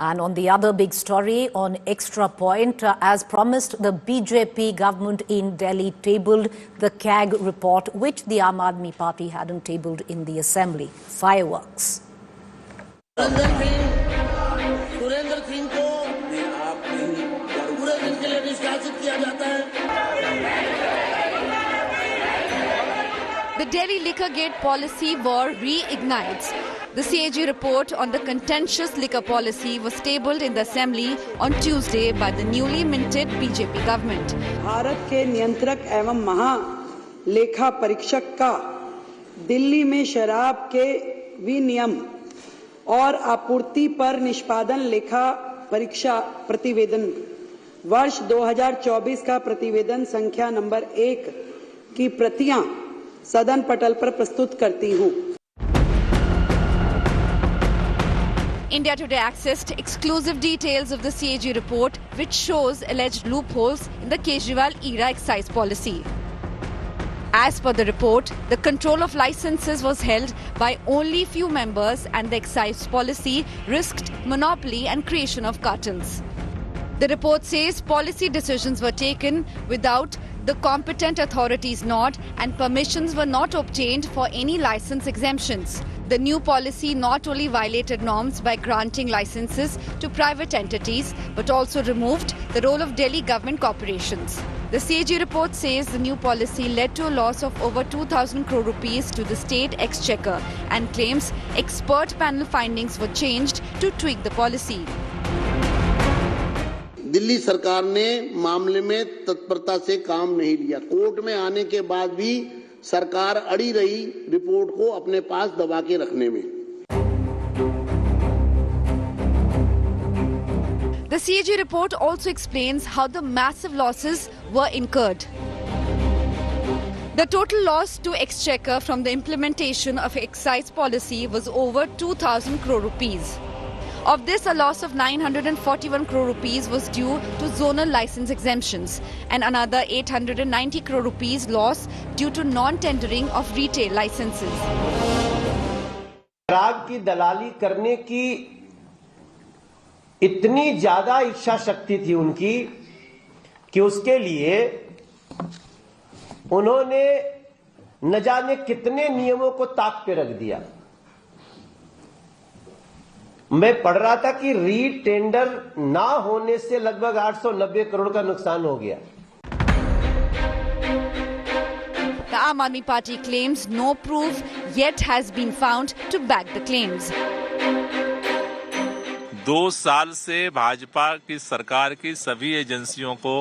And on the other big story, on Extra Point, as promised, the BJP government in Delhi tabled the CAG report, which the Aam Aadmi Party hadn't tabled in the assembly. Fireworks. The Delhi liquor gate policy war reignites. The CAG report on the contentious liquor policy was tabled in the assembly on Tuesday by the newly minted BJP government. Bharat के नियंत्रक एवं महालेखा परीक्षक का दिल्ली में शराब के विनियम और आपूर्ति पर निष्पादन लेखा परीक्षा प्रतिवेदन वर्ष 2024 का प्रतिवेदन संख्या नंबर 1 की प्रतियां सदन पटल पर प्रस्तुत करती हूं। India Today accessed exclusive details of the CAG report, which shows alleged loopholes in the Kejriwal-era excise policy. As per the report, the control of licenses was held by only few members and the excise policy risked monopoly and creation of cartels. The report says policy decisions were taken without the competent authorities' nod and permissions were not obtained for any license exemptions. The new policy not only violated norms by granting licenses to private entities but also removed the role of Delhi government corporations. The CAG report says the new policy led to a loss of over 2,000 crore rupees to the state exchequer and claims expert panel findings were changed to tweak the policy. Delhi सरकार ने मामले में तत्परता से काम नहीं लिया। Court में आने के बाद भी सरकार अड़ी रही रिपोर्ट को अपने पास दबा के रखने में। The CAG report also explains how the massive losses were incurred. The total loss to exchequer from the implementation of excise policy was over 2,000 crore rupees. Of this, a loss of 941 crore rupees was due to zonal license exemptions and another 890 crore rupees loss due to non-tendering of retail licenses. शराब की दलाली करने की इतनी ज्यादा इच्छा शक्ति थी उनकी कि उसके लिए उन्होंने न जाने कितने नियमों को ताक पे रख दिया। मैं पढ़ रहा था कि रीटेंडर ना होने से लगभग 890 करोड़ का नुकसान हो गया। The Aam Aadmi Party claims no proof yet has been found to back the claims. 2 साल से भाजपा की सरकार की सभी एजेंसियों को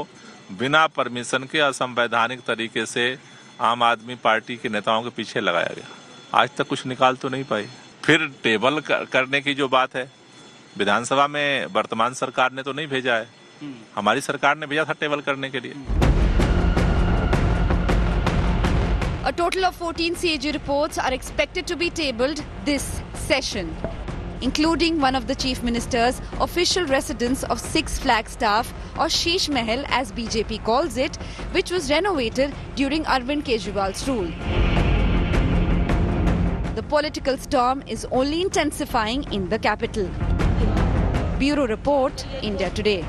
बिना परमिशन के असंवैधानिक तरीके से आम आदमी पार्टी के नेताओं के पीछे लगाया गया। आज तक कुछ निकाल तो नहीं पाई। फिर टेबल करने की जो बात है, विधानसभा में वर्तमान सरकार ने तो नहीं भेजा है, हमारी सरकार ने भेजा था टेबल करने के लिए। A total of 14 CAG reports are expected to be tabled this session, including one of the chief minister's official residence of Six Flags staff, or Sheesh Mahal as BJP calls it, which was renovated during Arvind Kejriwal's rule. The political storm is only intensifying in the capital. Bureau Report, India Today.